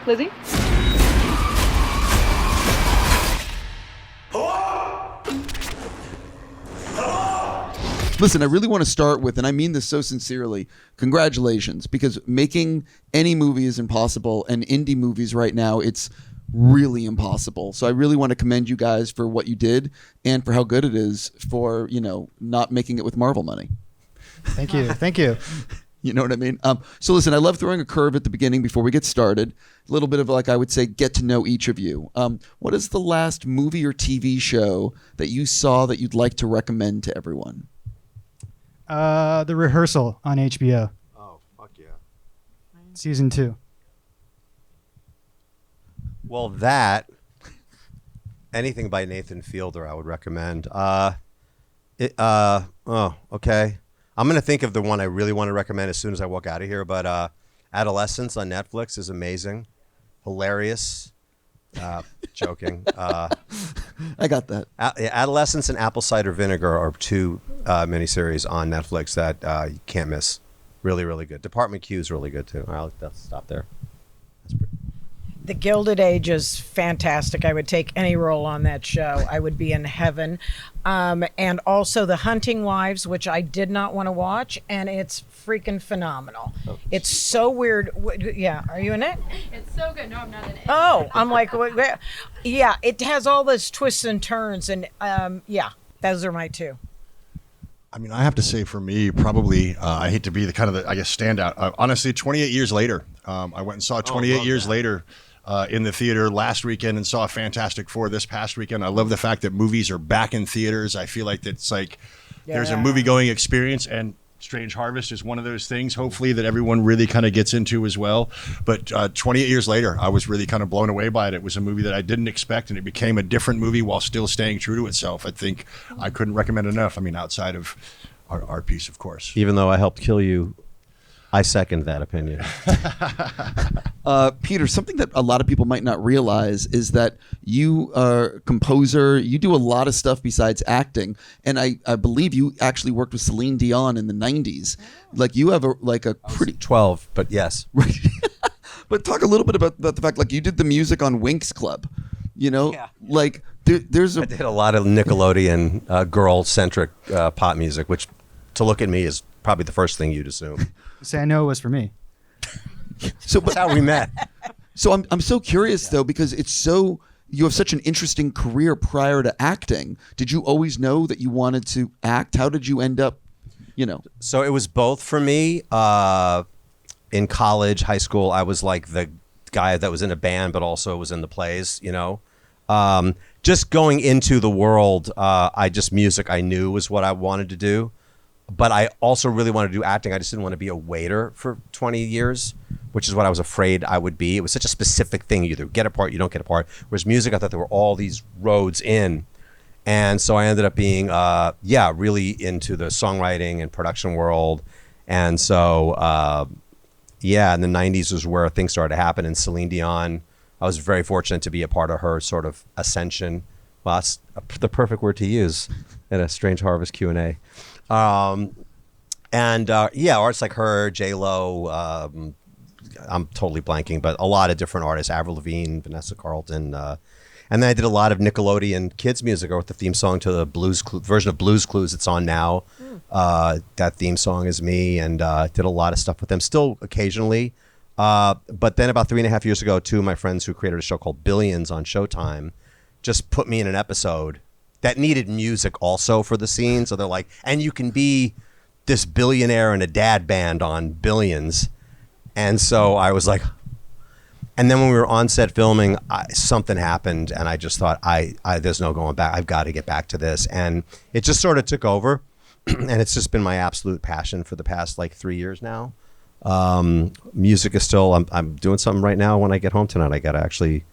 Lizzie? Listen, I really want to start with, and I mean this so sincerely, congratulations, because making any movie is impossible, and indie movies right now, it's really impossible. So I really want to commend you guys for what you did and for how good it is for, not making it with Marvel money. Thank you. Thank you. You know what I mean? So listen, I love throwing a curve at the beginning before we get started. A little bit of, like, I would say, get to know each of you. What is the last movie or TV show that you saw that you'd like to recommend to everyone? The Rehearsal on HBO. Oh, fuck yeah. Season 2. Well, anything by Nathan Fielder I would recommend. Okay. I'm going to think of the one I really want to recommend as soon as I walk out of here, but Adolescence on Netflix is amazing. Hilarious. Joking. I got that. Adolescence and Apple Cider Vinegar are two miniseries on Netflix that you can't miss. Really, really good. Department Q is really good too. I'll stop there. That's pretty. The Gilded Age is fantastic. I would take any role on that show. I would be in heaven. And also The Hunting Wives, which I did not want to watch, and it's freaking phenomenal. Oh. It's so weird. Yeah, are you in it? It's so good. No, I'm not in it. Oh, I'm like, yeah, it has all those twists and turns, and yeah, those are my two. I mean, I have to say, for me, probably, I hate to be the standout. Honestly, 28 Years Later. I went and saw 28 Years Later in the theater last weekend and saw Fantastic Four this past weekend. I love the fact that movies are back in theaters. I feel like it's like there's a movie-going experience, and Strange Harvest is one of those things, hopefully, that everyone really kind of gets into as well. But 28 Years Later, I was really kind of blown away by it. It was a movie that I didn't expect, and it became a different movie while still staying true to itself. I think I couldn't recommend enough. I mean, outside of our art piece, of course. Even though I helped kill you, I second that opinion. Peter, something that a lot of people might not realize is that you are a composer. You do a lot of stuff besides acting, and I believe you actually worked with Celine Dion in the 90s. Like, you have a pretty 12, but yes. Right. But talk a little bit about the fact, like, you did the music on Winx Club. Like there's I did a lot of Nickelodeon girl-centric pop music, which, to look at me, is probably the first thing you'd assume. Say, I know it was for me. So, that's how we met. So I'm so curious though, because you have such an interesting career prior to acting. Did you always know that you wanted to act? How did you end up, So it was both for me. In college, high school, I was like the guy that was in a band, but also was in the plays, just going into the world. Music I knew was what I wanted to do. But I also really wanted to do acting. I just didn't want to be a waiter for 20 years, which is what I was afraid I would be. It was such a specific thing. You either get a part, you don't get a part. Whereas music, I thought there were all these roads in. And so I ended up being, really into the songwriting and production world. And so, in the 90s was where things started to happen. And Celine Dion, I was very fortunate to be a part of her sort of ascension. Well, that's the perfect word to use at a Strange Harvest Q&A. Artists like her, J-Lo, I'm totally blanking, but a lot of different artists, Avril Lavigne, Vanessa Carlton, and then I did a lot of Nickelodeon kids music. I wrote the theme song to the version of Blues Clues that's on now. That theme song is me, and did a lot of stuff with them, still occasionally. But then about 3.5 years ago, two of my friends who created a show called Billions on Showtime just put me in an episode that needed music also for the scene. So they're like, and you can be this billionaire in a dad band on Billions. And so I was like, and then when we were on set filming, something happened, and I just thought, there's no going back. I've got to get back to this. And it just sort of took over. And it's just been my absolute passion for the past 3 years now. Music is still, I'm doing something right now. When I get home tonight, I got to actually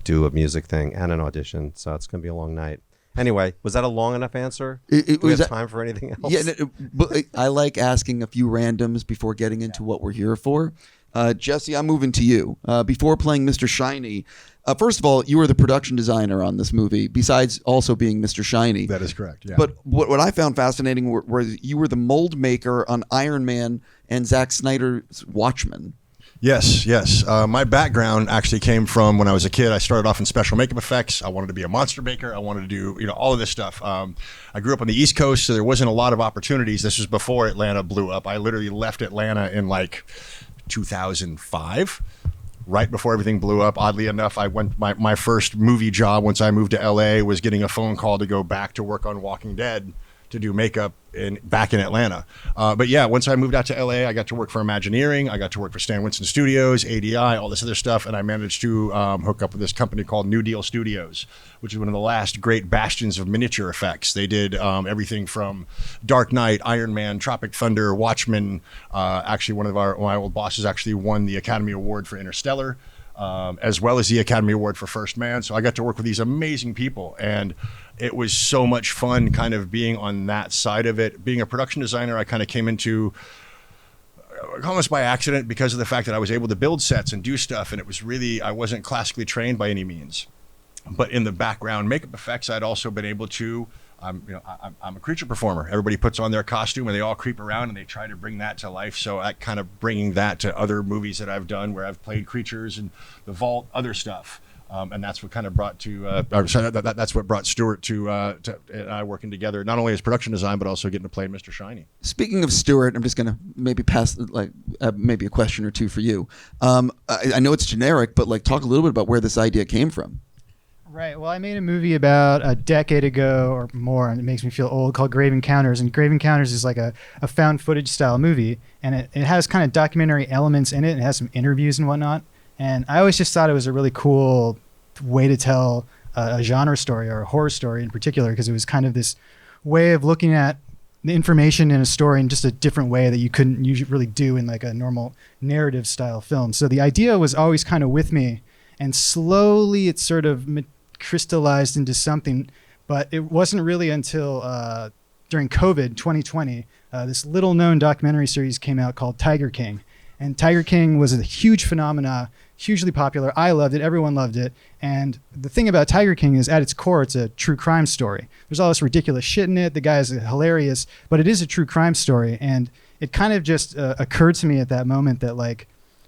do a music thing and an audition. So it's going to be a long night. Anyway, was that a long enough answer? Do we have time for anything else? Yeah, but I like asking a few randoms before getting into what we're here for. Jesse, I'm moving to you. Before playing Mr. Shiny, first of all, you were the production designer on this movie, besides also being Mr. Shiny. That is correct, yeah. But what I found fascinating was you were the mold maker on Iron Man and Zack Snyder's Watchmen. Yes. My background actually came from when I was a kid. I started off in special makeup effects. I wanted to be a monster maker. I wanted to do, all of this stuff. I grew up on the East Coast, so there wasn't a lot of opportunities. This was before Atlanta blew up. I literally left Atlanta in like 2005, right before everything blew up. Oddly enough, I went my first movie job once I moved to LA was getting a phone call to go back to work on Walking Dead to do makeup back in Atlanta. But yeah, once I moved out to LA, I got to work for Imagineering. I got to work for Stan Winston Studios, ADI, all this other stuff. And I managed to hook up with this company called New Deal Studios, which is one of the last great bastions of miniature effects. They did everything from Dark Knight, Iron Man, Tropic Thunder, Watchmen. Actually, one of my old bosses actually won the Academy Award for Interstellar. As well as the Academy Award for First Man. So I got to work with these amazing people, and it was so much fun kind of being on that side of it. Being a production designer, I kind of came into almost by accident because of the fact that I was able to build sets and do stuff, and it was really, I wasn't classically trained by any means. But in the background makeup effects, I'd also been able to I'm a creature performer. Everybody puts on their costume and they all creep around and they try to bring that to life. So I kind of bringing that to other movies that I've done where I've played creatures and The Vault, other stuff. And that's what kind of brought that's what brought Stuart to and I working together, not only as production design, but also getting to play Mr. Shiny. Speaking of Stuart, I'm just going to maybe pass maybe a question or two for you. I know it's generic, but talk a little bit about where this idea came from. Right. Well, I made a movie about a decade ago or more, and it makes me feel old, called Grave Encounters. And Grave Encounters is like a found footage style movie, and it has kind of documentary elements in it, and it has some interviews and whatnot. And I always just thought it was a really cool way to tell a genre story, or a horror story in particular, because it was kind of this way of looking at the information in a story in just a different way that you couldn't usually really do in like a normal narrative style film. So the idea was always kind of with me, and slowly it sort of crystallized into something. But it wasn't really until during COVID 2020, this little known documentary series came out called Tiger King. And Tiger King was a huge phenomena, hugely popular. I loved it. Everyone loved it. And the thing about Tiger King is, at its core, it's a true crime story. There's all this ridiculous shit in it. The guy is hilarious, but it is a true crime story. And it kind of just occurred to me at that moment that like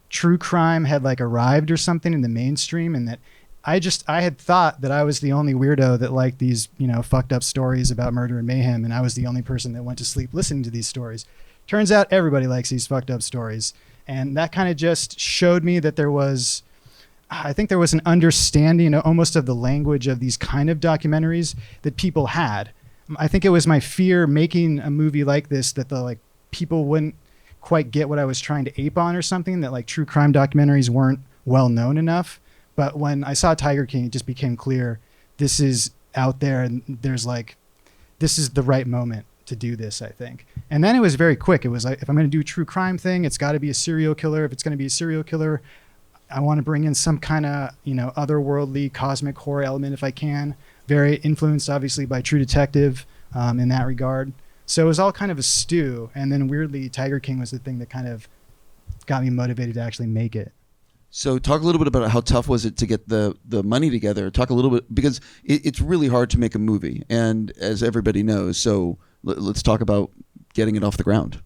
true crime had like arrived or something in the mainstream, and that I had thought that I was the only weirdo that liked these, fucked up stories about murder and mayhem, and I was the only person that went to sleep listening to these stories. Turns out everybody likes these fucked up stories. And that kind of just showed me that I think there was an understanding almost of the language of these kind of documentaries that people had. I think it was my fear making a movie like this that the people wouldn't quite get what I was trying to ape on or something, that true crime documentaries weren't well known enough. But when I saw Tiger King, it just became clear this is out there, and this is the right moment to do this, I think. And then it was very quick. It was like, if I'm going to do a true crime thing, it's got to be a serial killer. If it's going to be a serial killer, I want to bring in some kind of, otherworldly cosmic horror element if I can. Very influenced, obviously, by True Detective in that regard. So it was all kind of a stew. And then weirdly, Tiger King was the thing that kind of got me motivated to actually make it. So talk a little bit about how tough was it to get the money together. Talk a little bit, because it's really hard to make a movie, and as everybody knows. So let's talk about getting it off the ground.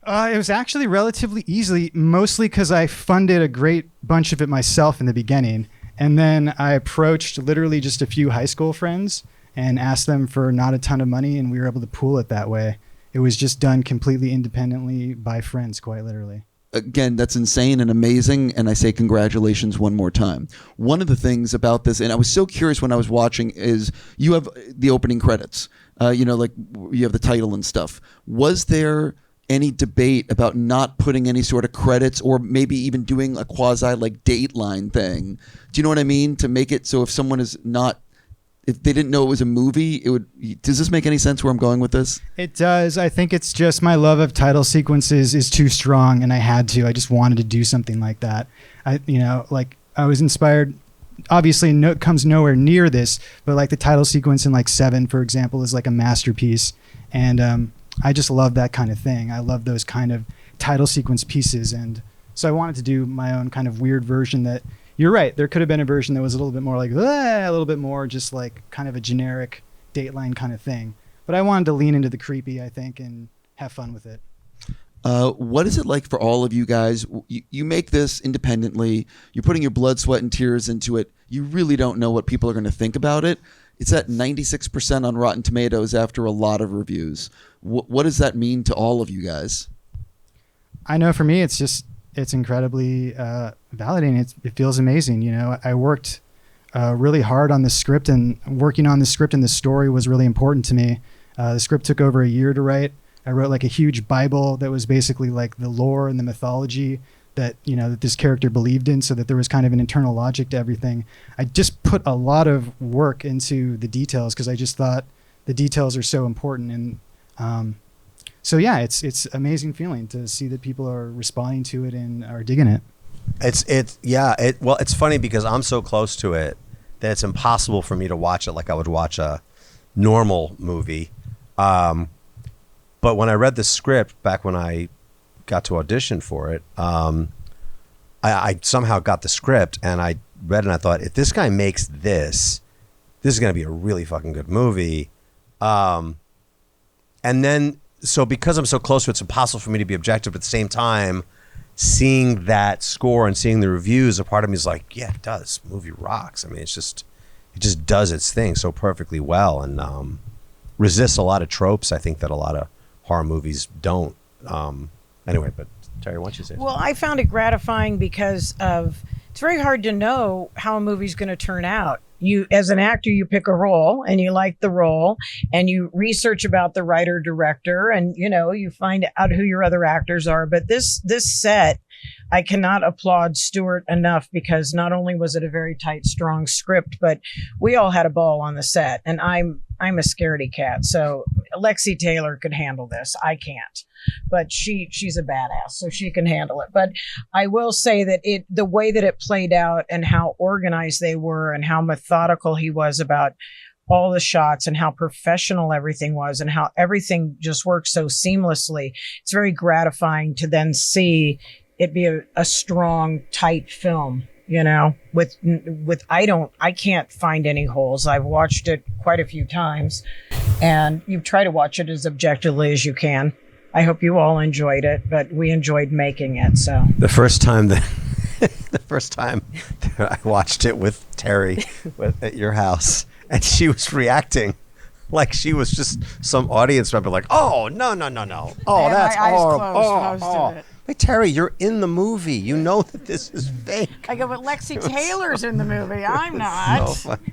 It was actually relatively easily, mostly because I funded a great bunch of it myself in the beginning. And then I approached literally just a few high school friends and asked them for not a ton of money, and we were able to pool it that way. It was just done completely independently by friends, quite literally. Again, that's insane and amazing, and I say congratulations one more time. One of the things about this, and I was so curious when I was watching, is you have the opening credits, you have the title and stuff. Was there any debate about not putting any sort of credits, or maybe even doing a quasi Dateline thing? Do you know what I mean? To make it so if someone is not, if they didn't know it was a movie, it would. Does this make any sense where I'm going with this? It does. I think it's just my love of title sequences is too strong, and I just wanted to do something like that. I was inspired. Obviously, it comes nowhere near this, but the title sequence in Seven, for example, is a masterpiece, and I just love that kind of thing. I love those kind of title sequence pieces, and so I wanted to do my own kind of weird version that. You're right. There could have been a version that was a little bit more a little bit more just kind of a generic Dateline kind of thing. But I wanted to lean into the creepy, I think, and have fun with it. What is it like for all of you guys? You make this independently. You're putting your blood, sweat, and tears into it. You really don't know what people are going to think about it. It's at 96% on Rotten Tomatoes after a lot of reviews. What does that mean to all of you guys? I know for me, it's incredibly validating. It feels amazing. You know, I worked really hard on the script, and working on the script and the story was really important to me. The script took over a year to write. I wrote like a huge Bible that was basically like the lore and the mythology that, you know, that this character believed in, so that there was kind of an internal logic to everything. I just put a lot of work into the details because I just thought the details are so important. And so yeah, it's amazing feeling to see that people are responding to it and are digging it. Well, it's funny because I'm so close to it that it's impossible for me to watch it like I would watch a normal movie. But when I read the script back when I got to audition for it, I somehow got the script and I read it and I thought, if this guy makes this is going to be a really fucking good movie. And then, so because I'm so close to it, it's impossible for me to be objective. But at the same time, seeing that score and seeing the reviews, a part of me is like, yeah, it does. Movie rocks. I mean, it just does its thing so perfectly well, and resists a lot of tropes, I think, that a lot of horror movies don't. Anyway, but Terry, why don't you say something? Well, I found it gratifying because it's very hard to know how a movie's going to turn out. You, as an actor, you pick a role and you like the role and you research about the writer director, and, you know, you find out who your other actors are. But this set, I cannot applaud Stuart enough, because not only was it a very tight, strong script, but we all had a ball on the set, and I'm a scaredy cat. So Lexi Taylor could handle this. I can't, but she's a badass, so she can handle it. But I will say that the way that it played out and how organized they were and how methodical he was about all the shots and how professional everything was and how everything just worked so seamlessly. It's very gratifying to then see it be a strong, tight film, you know, I can't find any holes. I've watched it quite a few times, and you try to watch it as objectively as you can. I hope you all enjoyed it, but we enjoyed making it. So the first time that I watched it with Terry at your house, and she was reacting like she was just some audience member, like, oh, no. Oh, that's horrible. Hey, Terry, you're in the movie. You know that this is fake. I go, but Lexi Taylor's in the movie. I'm not. So funny.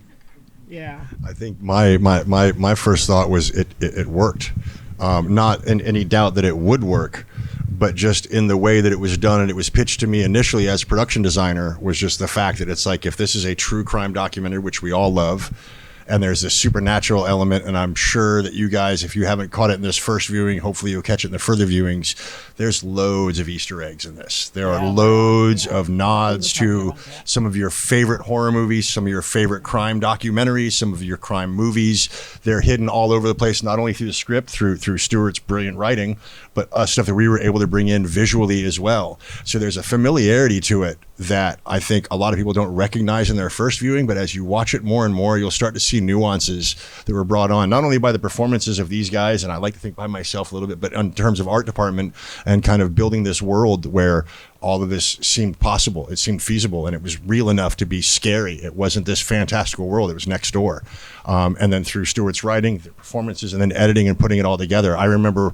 Yeah. I think my first thought was it worked. Not in any doubt that it would work, but just in the way that it was done and it was pitched to me initially as production designer was just the fact that it's like, if this is a true crime documentary, which we all love, and there's this supernatural element, and I'm sure that you guys, if you haven't caught it in this first viewing, hopefully you'll catch it in the further viewings. There's loads of Easter eggs in this. There are loads of nods to some of your favorite horror movies, some of your favorite crime documentaries, some of your crime movies. They're hidden all over the place, not only through the script, through Stuart's brilliant writing, but stuff that we were able to bring in visually as well. So there's a familiarity to it that I think a lot of people don't recognize in their first viewing, but as you watch it more and more, you'll start to see nuances that were brought on, not only by the performances of these guys, and I like to think by myself a little bit, but in terms of art department and kind of building this world where all of this seemed possible, it seemed feasible, and it was real enough to be scary. It wasn't this fantastical world, it was next door. And then through Stuart's writing, the performances, and then editing and putting it all together, I remember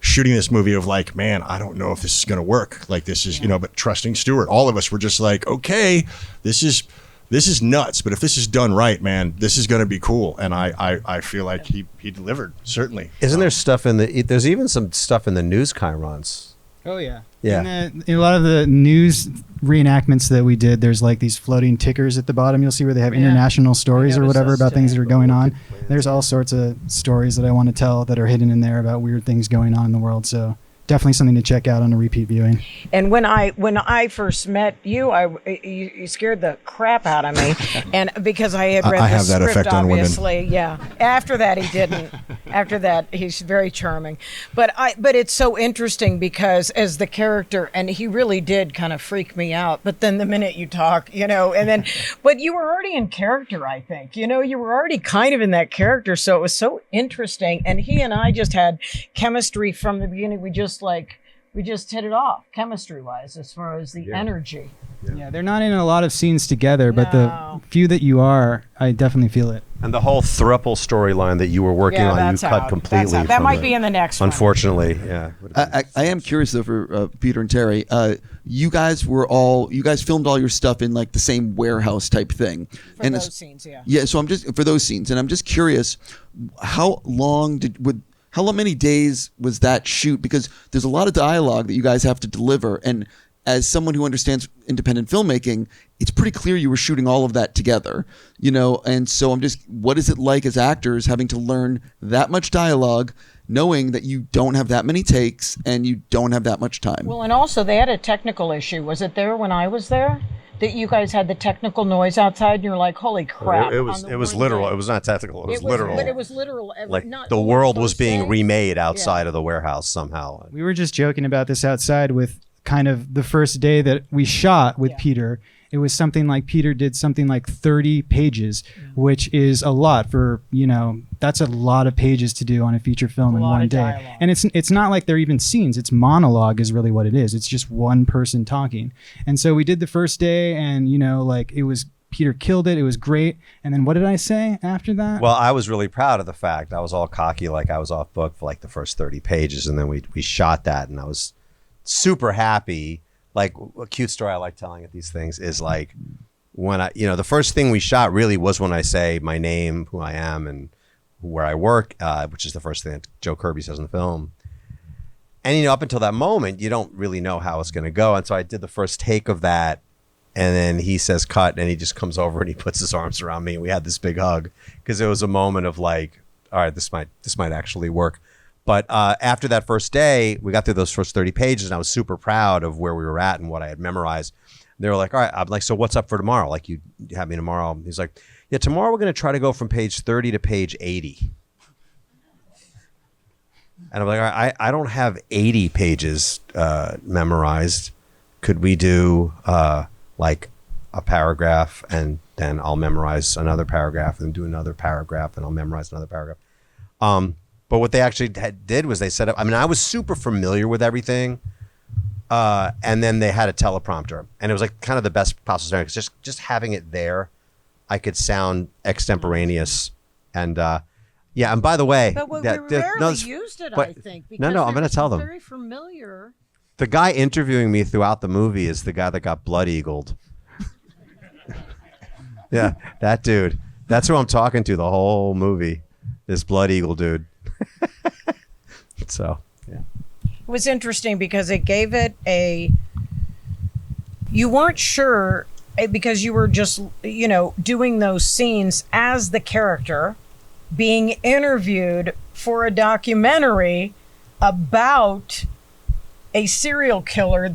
shooting this movie of like, man, I don't know if this is going to work. Like, this is, you know, but trusting Stuart, all of us were just like, okay, this is nuts, but if this is done right, man, this is going to be cool. And I feel like he delivered, certainly. Isn't there stuff there's even some stuff in the news chyrons? Oh yeah. Yeah. In a lot of the news reenactments that we did, there's like these floating tickers at the bottom. You'll see where they have international stories or whatever about things that are going on. There's all sorts of stories that I want to tell that are hidden in there about weird things going on in the world. So definitely something to check out on a repeat viewing. And when I first met you, you scared the crap out of me, and because I had read I the have that script, effect on women. obviously, yeah. After that, he didn't. After that, he's very charming. But it's so interesting because as the character, and he really did kind of freak me out. But then the minute you talk, you know, and then, but you were already in character, I think. You know, you were already kind of in that character, so it was so interesting. And he and I just had chemistry from the beginning. We just like We just hit it off chemistry-wise as far as the energy. Yeah, they're not in a lot of scenes together, but No. the few that you are, I definitely feel it. And the whole throuple storyline that you were working on, you that's cut out. completely. That from might it. be in the next one. Unfortunately, yeah. I am curious though for Peter and Terry. You guys filmed all your stuff in like the same warehouse type thing. For those scenes, yeah. Yeah, so I'm just for those scenes, and I'm just curious, how many days was that shoot? Because there's a lot of dialogue that you guys have to deliver, and as someone who understands independent filmmaking, it's pretty clear you were shooting all of that together, and so what is it like as actors having to learn that much dialogue, knowing that you don't have that many takes and you don't have that much time? Well, and also they had a technical issue. Was it there when I was there? That you guys had the technical noise outside and you're like, holy crap. It was literal. It was not technical. It was literal. But it was literal. Like not the only world was first being day. remade outside of the warehouse somehow. We were just joking about this outside with kind of the first day that we shot with Peter. It was something like Peter did something like 30 pages, which is a lot for, that's a lot of pages to do on a feature film in one day. Dialogue. And it's not like they're even scenes. It's monologue is really what it is. It's just one person talking. And so we did the first day and, it was Peter killed it. It was great. And then what did I say after that? Well, I was really proud of the fact. I was all cocky, like I was off book for like the first 30 pages. And then we shot that and I was super happy. Like a cute story I like telling at these things is like when the first thing we shot really was when I say my name, who I am, and where I work, which is the first thing that Joe Kirby says in the film. And, up until that moment, you don't really know how it's going to go. And so I did the first take of that. And then he says cut and he just comes over and he puts his arms around me. And we had this big hug because it was a moment of like, all right, this might actually work. But after that first day, we got through those first 30 pages and I was super proud of where we were at and what I had memorized. They were like, all right, I'm like, so what's up for tomorrow? Like you have me tomorrow. He's like, yeah, tomorrow we're going to try to go from page 30 to page 80. And I'm like, all right, I don't have 80 pages memorized. Could we do like a paragraph and then I'll memorize another paragraph and do another paragraph and I'll memorize another paragraph. But what they actually did was they set up, I was super familiar with everything. And then they had a teleprompter. And it was like kind of the best possible scenario because just having it there, I could sound extemporaneous. And and by the way. But we rarely used it, I think. Because I'm going to tell them. Very familiar. The guy interviewing me throughout the movie is the guy that got blood eagled. Yeah, that dude. That's who I'm talking to the whole movie. This blood eagle dude. So, yeah. It was interesting because it gave it you weren't sure because you were just, doing those scenes as the character being interviewed for a documentary about a serial killer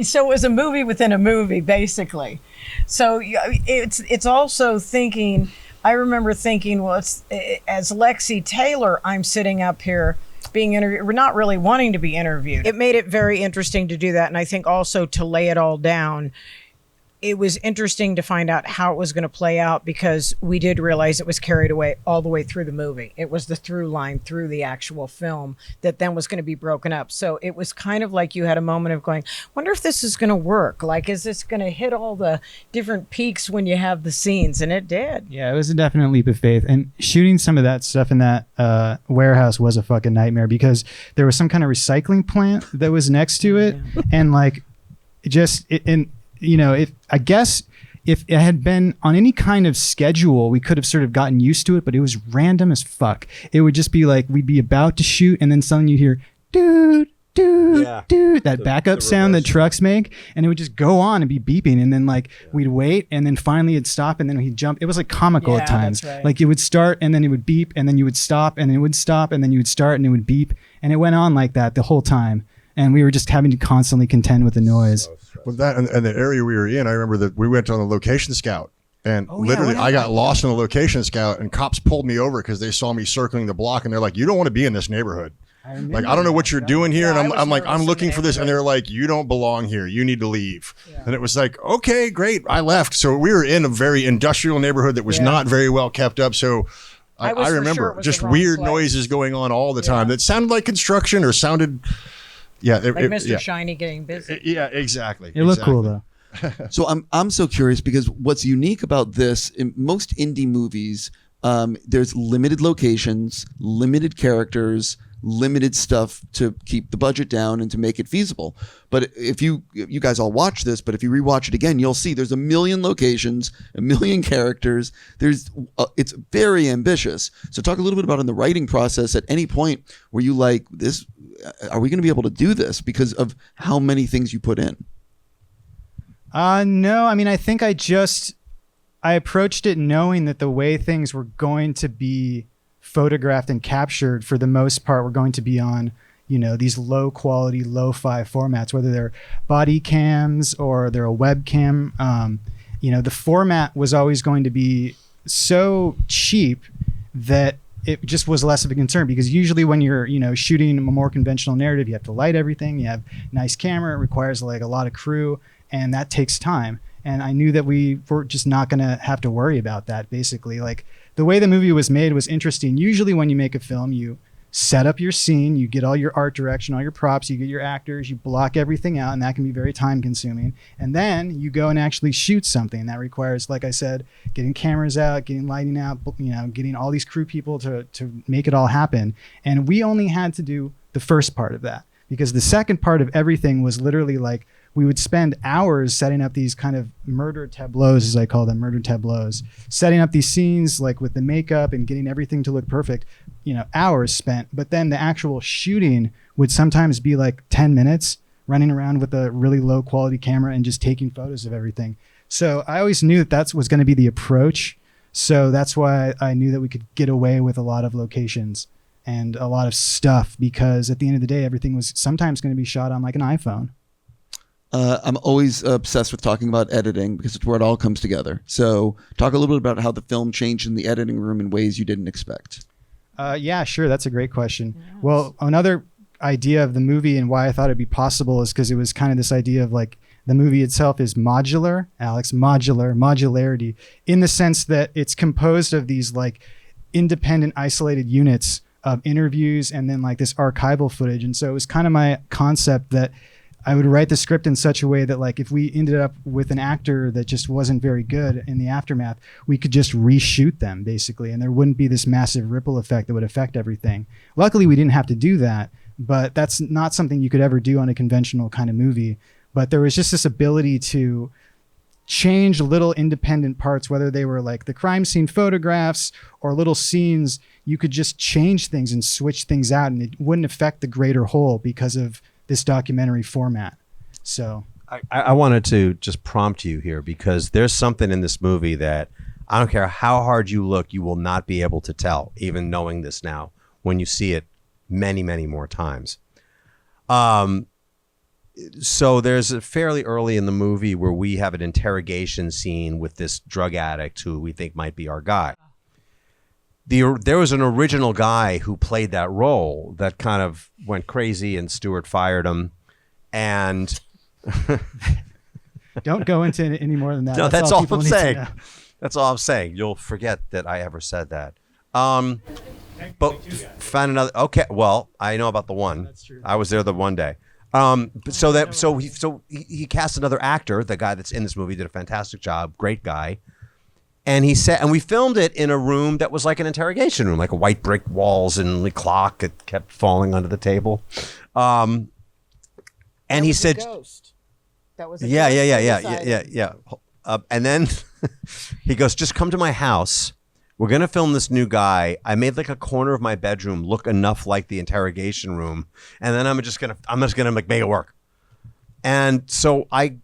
so it was a movie within a movie, basically. So it's also thinking, I remember thinking, well, it's as Lexi Taylor, I'm sitting up here being interviewed. We're not really wanting to be interviewed. It made it very interesting to do that. And I think also to lay it all down, it was interesting to find out how it was going to play out because we did realize it was carried away all the way through the movie. It was the through line through the actual film that then was going to be broken up. So it was kind of like you had a moment of going, wonder if this is going to work. Like, is this going to hit all the different peaks when you have the scenes? And it did. Yeah, it was a definite leap of faith. And shooting some of that stuff in that warehouse was a fucking nightmare because there was some kind of recycling plant that was next to it. Yeah. And like, if it had been on any kind of schedule, we could have sort of gotten used to it, but it was random as fuck. It would just be like, we'd be about to shoot and then suddenly you'd hear, dude, that backup sound that trucks make. And it would just go on and be beeping. And then we'd wait and then finally it'd stop and then he'd jump. It was like comical at times. That's right. Like it would start and then it would beep and then you would stop and then it would stop and then you would start and it would beep. And it went on like that the whole time. And we were just having to constantly contend with the noise. With that and the area we were in, I remember that we went on a location scout and literally I got lost in a location scout and cops pulled me over because they saw me circling the block and they're like, you don't want to be in this neighborhood. I don't know what you're doing here. And I'm like, I'm looking for this. And they're like, you don't belong here. You need to leave. Yeah. And it was like, okay, great. I left. So we were in a very industrial neighborhood that was not very well kept up. So I remember just weird noises going on all the time that sounded like construction or sounded Yeah, Like Mr. Shiny getting busy. Yeah, exactly. It looked cool though. So I'm so curious because what's unique about this in most indie movies, there's limited locations, limited characters, limited stuff to keep the budget down and to make it feasible. But if you guys all watch this, but if you rewatch it again, you'll see there's a million locations, a million characters. It's very ambitious. So talk a little bit about in the writing process. At any point were you like, this? Are we going to be able to do this because of how many things you put in? No, I mean, I think I approached it knowing that the way things were going to be photographed and captured for the most part were going to be on, these low quality, lo-fi formats, whether they're body cams or they're a webcam. The format was always going to be so cheap that it just was less of a concern, because usually when you're, shooting a more conventional narrative, you have to light everything, you have nice camera, it requires like a lot of crew, and that takes time. And I knew that we were just not going to have to worry about that. Basically, like the way the movie was made was interesting. Usually when you make a film, you set up your scene, you get all your art direction, all your props, you get your actors, you block everything out, and that can be very time consuming. And then you go and actually shoot something that requires, like I said, getting cameras out, getting lighting out, getting all these crew people to make it all happen. And we only had to do the first part of that, because the second part of everything was literally like, we would spend hours setting up these kind of murder tableaus, as I call them, setting up these scenes like with the makeup and getting everything to look perfect, hours spent. But then the actual shooting would sometimes be like 10 minutes running around with a really low quality camera and just taking photos of everything. So I always knew that was going to be the approach. So that's why I knew that we could get away with a lot of locations and a lot of stuff, because at the end of the day, everything was sometimes going to be shot on like an iPhone. I'm always obsessed with talking about editing because it's where it all comes together. So talk a little bit about how the film changed in the editing room in ways you didn't expect. Yeah, sure. That's a great question. Yes. Well, another idea of the movie and why I thought it'd be possible is because it was kind of this idea of like the movie itself is modular, Alex, modularity, in the sense that it's composed of these like independent, isolated units of interviews and then like this archival footage. And so it was kind of my concept that I would write the script in such a way that like if we ended up with an actor that just wasn't very good in the aftermath, we could just reshoot them basically, and there wouldn't be this massive ripple effect that would affect everything. Luckily, we didn't have to do that, but that's not something you could ever do on a conventional kind of movie. But there was just this ability to change little independent parts, whether they were like the crime scene photographs or little scenes. You could just change things and switch things out, and it wouldn't affect the greater whole because of this documentary format. So I wanted to just prompt you here, because there's something in this movie that I don't care how hard you look, you will not be able to tell, even knowing this now, when you see it many, many more times. So there's a fairly early in the movie where we have an interrogation scene with this drug addict who we think might be our guy. There was an original guy who played that role that kind of went crazy, and Stuart fired him. And don't go into it any more than that. No, that's all I'm saying. That's all I'm saying. You'll forget that I ever said that. But found another. Okay, well, I know about the one. That's true. I was there the one day. So he cast another actor. The guy that's in this movie did a fantastic job. Great guy. And he said, and we filmed it in a room that was like an interrogation room, like a white brick walls and the clock that kept falling under the table. And he said, ghost. That was a yeah. And then he goes, just come to my house. We're going to film this new guy. I made like a corner of my bedroom look enough like the interrogation room. And then I'm just going to make it work. And so I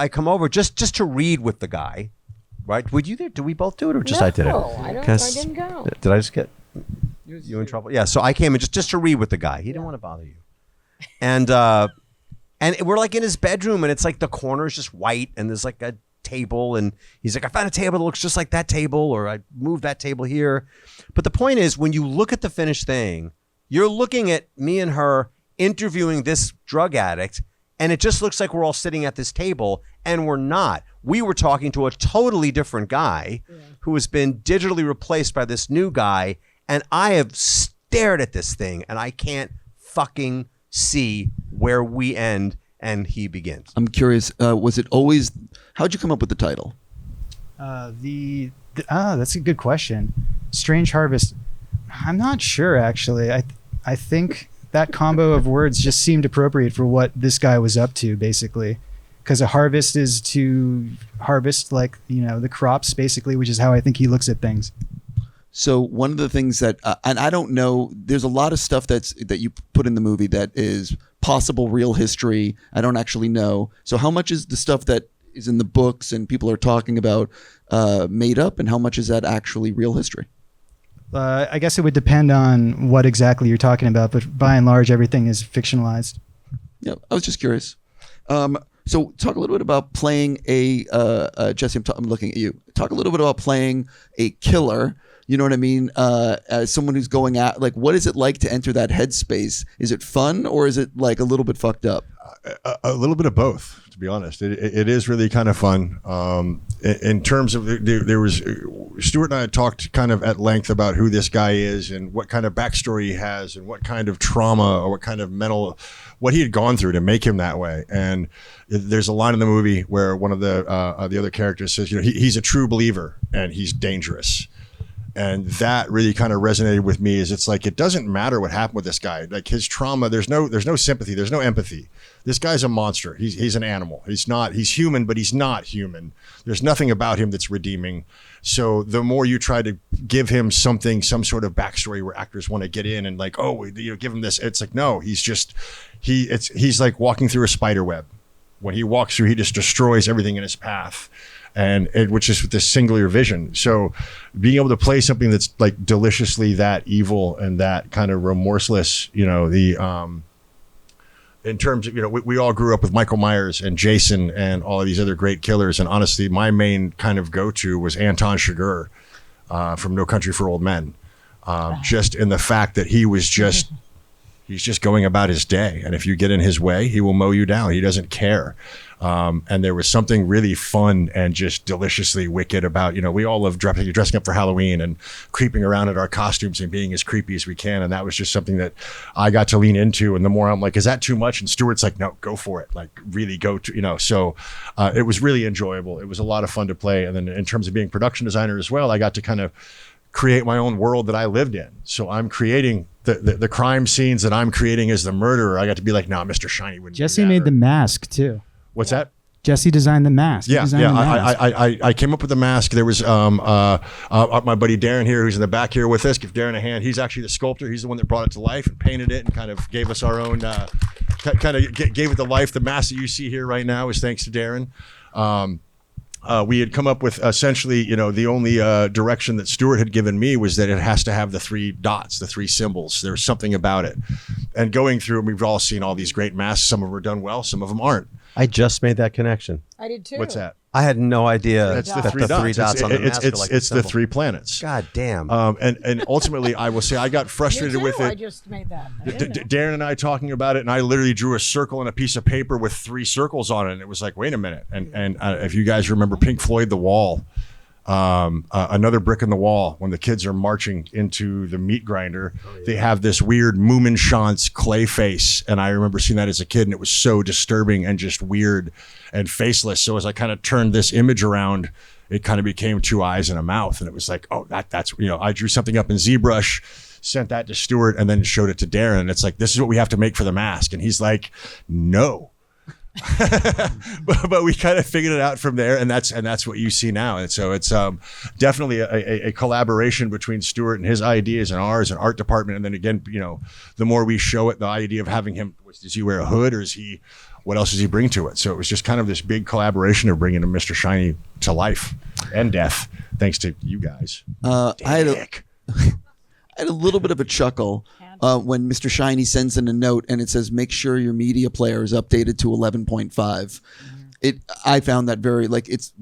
come over just to read with the guy. Right? Would you there? Did we both do it, or just I did it? No, I didn't go. Did I just get you in trouble? Yeah. So I came in just to read with the guy. He didn't want to bother you. And we're like in his bedroom, and it's like the corner is just white, and there's like a table, and he's like, I found a table that looks just like that table, or I moved that table here. But the point is, when you look at the finished thing, you're looking at me and her interviewing this drug addict, and it just looks like we're all sitting at this table, and we're not. We were talking to a totally different guy who has been digitally replaced by this new guy, and I have stared at this thing, and I can't fucking see where we end and he begins. I'm curious. Was it always? How'd you come up with the title? That's a good question. Strange Harvest. I'm not sure actually. I think that combo of words just seemed appropriate for what this guy was up to, basically. Because a harvest is to harvest, like, the crops, basically, which is how I think he looks at things. So one of the things that, and I don't know, there's a lot of stuff that you put in the movie that is possible real history. I don't actually know. So how much is the stuff that is in the books and people are talking about made up, and how much is that actually real history? I guess it would depend on what exactly you're talking about, but by and large, everything is fictionalized. Yeah, I was just curious. So talk a little bit about playing Jessee, I'm looking at you. Talk a little bit about playing a killer. You know what I mean? As someone who's going at, like, what is it like to enter that headspace? Is it fun, or is it like a little bit fucked up? A little bit of both, to be honest. It is really kind of fun. In terms of, there was, Stuart and I had talked kind of at length about who this guy is and what kind of backstory he has and what kind of trauma or what kind of mental, what he had gone through to make him that way. And there's a line in the movie where one of the other characters says, he's a true believer and he's dangerous. And that really kind of resonated with me. Is it's like, it doesn't matter what happened with this guy. Like, his trauma, there's no sympathy, there's no empathy. This guy's a monster. He's an animal. He's human, but he's not human. There's nothing about him that's redeeming. So the more you try to give him some sort of backstory where actors want to get in and like, give him this, it's like, no, he's like walking through a spider web. When he walks through, he just destroys everything in his path. And which is with this singular vision. So being able to play something that's like deliciously that evil and that kind of remorseless, in terms of, we all grew up with Michael Myers and Jason and all of these other great killers. And honestly, my main kind of go-to was Anton Chigurh from No Country for Old Men. Just in the fact that he's just going about his day. And if you get in his way, he will mow you down. He doesn't care. And there was something really fun and just deliciously wicked about, we all love dressing up for Halloween and creeping around in our costumes and being as creepy as we can. And that was just something that I got to lean into. And the more I'm like, is that too much? And Stuart's like, no, go for it. Like, really go to, so it was really enjoyable. It was a lot of fun to play. And then in terms of being production designer as well, I got to kind of create my own world that I lived in. So I'm creating the crime scenes that I'm creating as the murderer. I got to be like, no, Mr. Shiny wouldn't. Jessee made the mask too. What's that? Jessee designed the mask. Yeah. I came up with the mask. There was my buddy Darren here, who's in the back here with us. Give Darren a hand. He's actually the sculptor. He's the one that brought it to life and painted it and kind of gave us our own, gave it to life. The mask that you see here right now is thanks to Darren. We had come up with essentially, the only direction that Stuart had given me was that it has to have the 3 dots, the 3 symbols. There's something about it. And going through, we've all seen all these great masks. Some of them are done well, some of them aren't. I just made that connection. I did too. What's that? I had no idea That's that the 3 dots. 3 dots on the mask are like it's a the symbol. 3 planets. God damn. And ultimately, I will say I got frustrated with I it. just made that. I didn't know. Darren and I talking about it, and I literally drew a circle on a piece of paper with 3 circles on it, and it was like, wait a minute. And if you guys remember Pink Floyd, The Wall, Another Brick in the Wall, when the kids are marching into the meat grinder, they have this weird Moominshans clay face, and I remember seeing that as a kid, and it was so disturbing and just weird and faceless. So as I kind of turned this image around, it kind of became 2 eyes and a mouth, and it was like, oh, that's I drew something up in ZBrush, sent that to Stuart, and then showed it to Darren, and it's like, this is what we have to make for the mask, and he's like, no. but we kind of figured it out from there, and that's what you see now. And so it's definitely a collaboration between Stuart and his ideas and ours and art department. And then again, the more we show it, the idea of having him, does he wear a hood, or what else does he bring to it? So it was just kind of this big collaboration of bringing Mr. Shiny to life and death, thanks to you guys. I had a little bit of a chuckle when Mr. Shiny sends in a note and it says, make sure your media player is updated to 11.5. I found that very, it's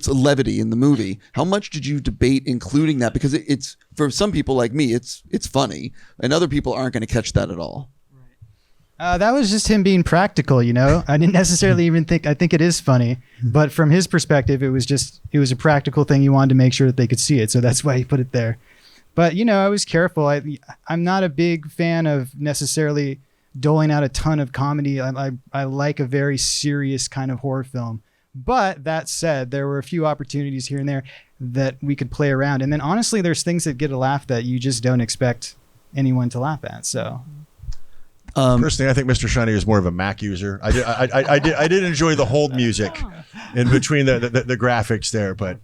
a levity in the movie. How much did you debate including that? Because it's for some people like me, it's funny, and other people aren't going to catch that at all. That was just him being practical, I didn't necessarily even I think it is funny, but from his perspective, it was a practical thing. He wanted to make sure that they could see it. So that's why he put it there. But, I was careful. I'm not a big fan of necessarily doling out a ton of comedy. I like a very serious kind of horror film. But that said, there were a few opportunities here and there that we could play around. And then honestly, there's things that get a laugh that you just don't expect anyone to laugh at. So personally, I think Mr. Shiny is more of a Mac user. I did enjoy the hold music in between the graphics there, but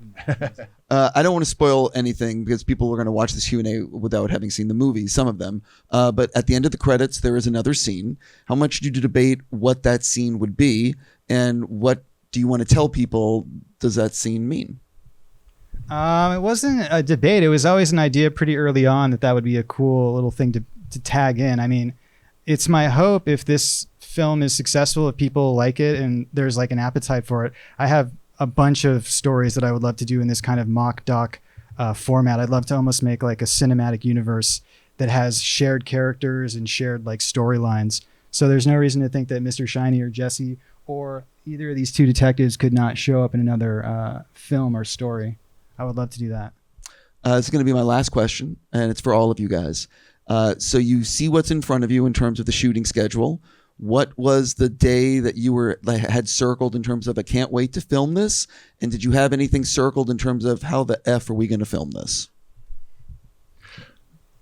I don't want to spoil anything because people are going to watch this Q&A without having seen the movie, some of them. But at the end of the credits, there is another scene. How much did you debate what that scene would be, and what do you want to tell people does that scene mean? It wasn't a debate. It was always an idea pretty early on that would be a cool little thing to tag in. I mean, it's my hope if this film is successful, if people like it and there's like an appetite for it. I have a bunch of stories that I would love to do in this kind of mock doc format. I'd love to almost make like a cinematic universe that has shared characters and shared like storylines. So there's no reason to think that Mr. Shiny or Jessee or either of these two detectives could not show up in another film or story. I would love to do that. This is going to be my last question, and it's for all of you guys. So you see what's in front of you in terms of the shooting schedule. What was the day that you had circled in terms of I can't wait to film this? And did you have anything circled in terms of how the F are we going to film this?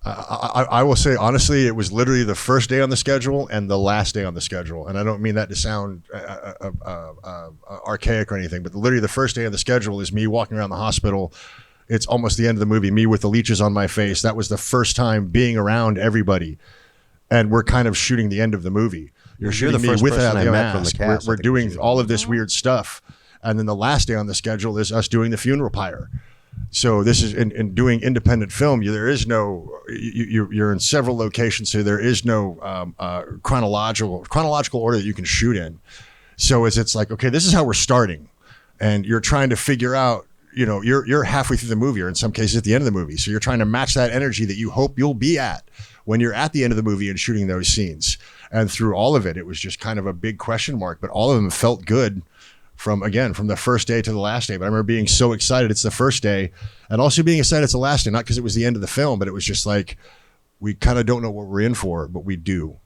I will say, honestly, it was literally the first day on the schedule and the last day on the schedule. And I don't mean that to sound archaic or anything, but literally the first day on the schedule is me walking around the hospital. It's almost the end of the movie, me with the leeches on my face. That was the first time being around everybody. And we're kind of shooting the end of the movie. You're shooting the me first without person the I met from mask. the cast. We're doing all of this weird stuff. And then the last day on the schedule is us doing the funeral pyre. So this is in doing independent film. There is no you're in several locations, so there is no chronological order that you can shoot in. So it's like, okay, this is how we're starting, and you're trying to figure out. You're halfway through the movie, or in some cases at the end of the movie. So you're trying to match that energy that you hope you'll be at when you're at the end of the movie and shooting those scenes. And through all of it, it was just kind of a big question mark, but all of them felt good. From the first day to the last day. But I remember being so excited it's the first day, and also being excited it's the last day, not because it was the end of the film, but it was just like, we kind of don't know what we're in for, but we do.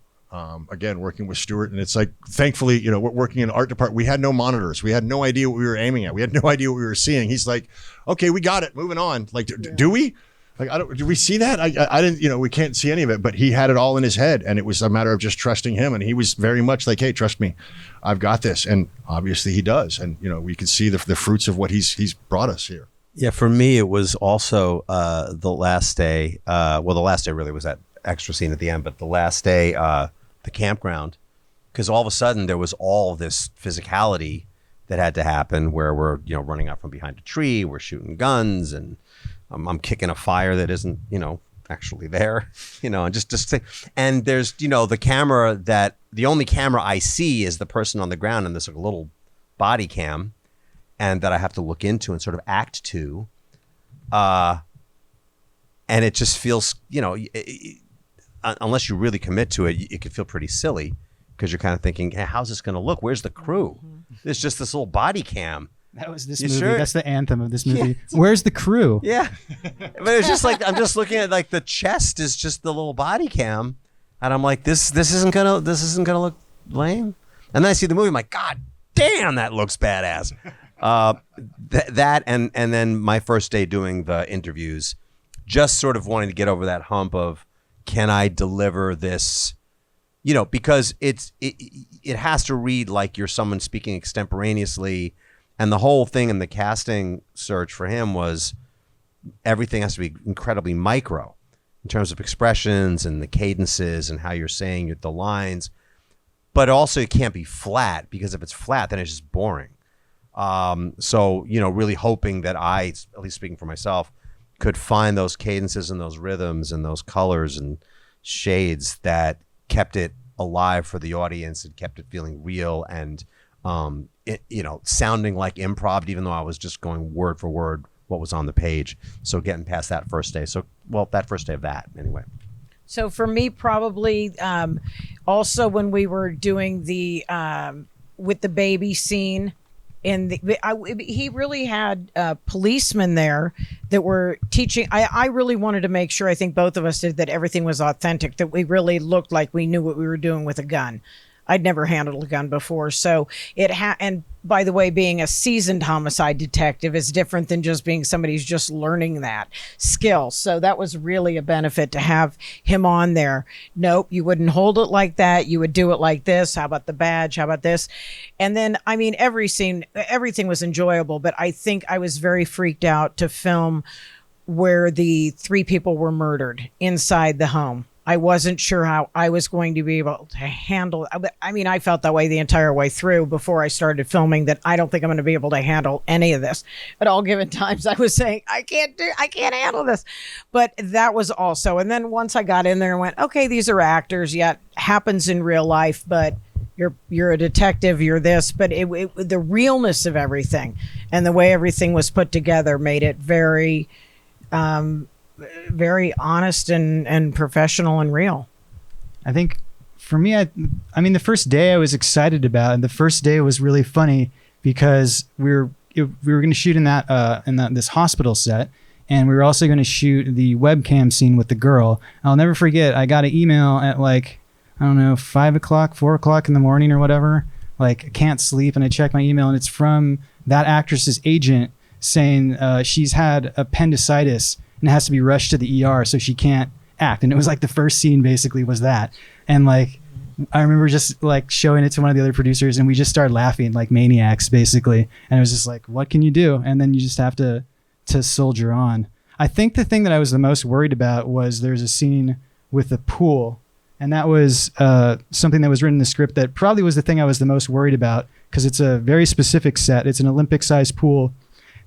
Again, working with Stuart, and it's like, thankfully, we're working in the art department. We had no monitors. We had no idea what we were aiming at. We had no idea what we were seeing. He's like, okay, we got it, moving on. Like, do we? Like, do we see that? I didn't, we can't see any of it, but he had it all in his head, and it was a matter of just trusting him. And he was very much like, hey, trust me, I've got this. And obviously he does. And, we can see the fruits of what he's brought us here. Yeah, for me, it was also the last day. The last day really was that extra scene at the end, but the last day, the campground, because all of a sudden there was all this physicality that had to happen where we're, running out from behind a tree, we're shooting guns, and I'm kicking a fire that isn't, actually there, and just and there's, the camera the only camera I see is the person on the ground, and there's like a little body cam, and that I have to look into and sort of act to, and it just feels, unless you really commit to it, it could feel pretty silly because you're kind of thinking, hey, how's this going to look? Where's the crew? There's just this little body cam. That was this You movie. sure? That's the anthem of this movie. Where's the crew? Yeah. But it's just like, I'm just looking at like the chest is just the little body cam. And I'm like, this isn't gonna look lame. And then I see the movie, I'm like, God damn, that looks badass. That and then my first day doing the interviews, just sort of wanting to get over that hump of, can I deliver this? Because it has to read like you're someone speaking extemporaneously. And the whole thing in the casting search for him was everything has to be incredibly micro in terms of expressions and the cadences and how you're saying the lines. But also it can't be flat, because if it's flat, then it's just boring. So, really hoping that I, at least speaking for myself, could find those cadences and those rhythms and those colors and shades that kept it alive for the audience and kept it feeling real and sounding like improv, even though I was just going word for word what was on the page. So getting past that first day. That first day of that anyway. So for me, probably also when we were doing the with the baby scene he really had policemen there that were teaching. I really wanted to make sure, I think both of us did, that everything was authentic, that we really looked like we knew what we were doing with a gun. I'd never handled a gun before, so and by the way, being a seasoned homicide detective is different than just being somebody who's just learning that skill. So that was really a benefit to have him on there. Nope, you wouldn't hold it like that. You would do it like this. How about the badge? How about this? And then, I mean, every scene, everything was enjoyable, but I think I was very freaked out to film where the 3 people were murdered inside the home. I wasn't sure how I was going to be able to handle it. I mean, I felt that way the entire way through before I started filming, that I don't think I'm going to be able to handle any of this. At all given times, I was saying, I can't handle this. But that was also, and then once I got in there and went, okay, these are actors. Yeah, it happens in real life, but you're a detective, you're this. But the realness of everything and the way everything was put together made it very, very honest and professional and real. I think for me, I mean, the first day I was excited about, and the first day was really funny because we were going to shoot in this hospital set, and we were also going to shoot the webcam scene with the girl. I'll never forget. I got an email at like, I don't know, 5 o'clock, 4 o'clock in the morning or whatever. Like, I can't sleep, and I check my email, and it's from that actress's agent saying she's had appendicitis and has to be rushed to the ER, so she can't act. And it was like the first scene basically was that. And like, I remember just like showing it to one of the other producers, and we just started laughing like maniacs basically. And it was just like, what can you do? And then you just have to soldier on. I think the thing that I was the most worried about was there's a scene with the pool. And that was something that was written in the script that probably was the thing I was the most worried about, because it's a very specific set. It's an Olympic-sized pool,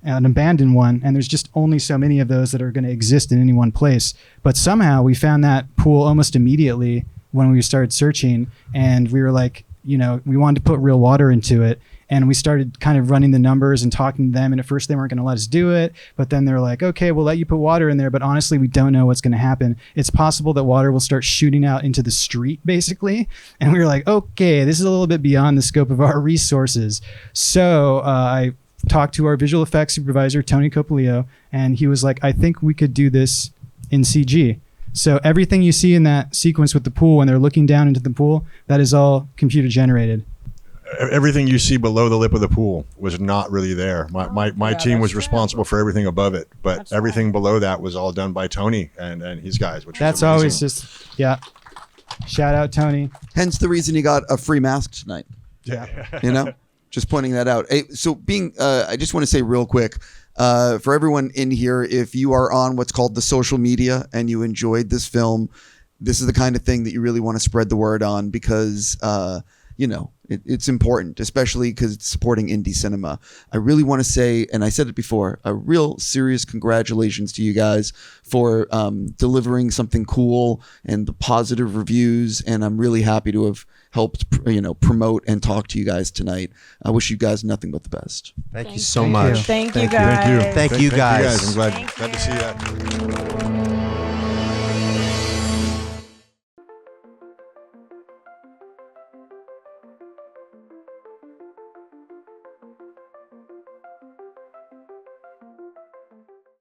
an abandoned one, and there's just only so many of those that are going to exist in any one place. But somehow we found that pool almost immediately when we started searching, and we were like, we wanted to put real water into it, and we started kind of running the numbers and talking to them, and at first they weren't going to let us do it, but then they're like, okay, we'll let you put water in there, but honestly we don't know what's going to happen. It's possible that water will start shooting out into the street basically, and we were like, okay, this is a little bit beyond the scope of our resources. So I talked to our visual effects supervisor, Tony Copolio, and he was like, I think we could do this in CG. So everything you see in that sequence with the pool, when they're looking down into the pool, that is all computer generated. Everything you see below the lip of the pool was not really there. My team was responsible for everything above it, but that's everything below that was all done by Tony and his guys, which that's always just, yeah. Shout out Tony. Hence the reason you got a free mask tonight. Yeah. Just pointing that out. Hey, so I just want to say real quick, for everyone in here, if you are on what's called the social media and you enjoyed this film, this is the kind of thing that you really want to spread the word on, because, it's important, especially because it's supporting indie cinema. I really want to say, and I said it before, a real serious congratulations to you guys for delivering something cool and the positive reviews. And I'm really happy to have helped, promote and talk to you guys tonight. I wish you guys nothing but the best. Thank you so much. Thank you guys. Thank you guys. I'm glad to see that.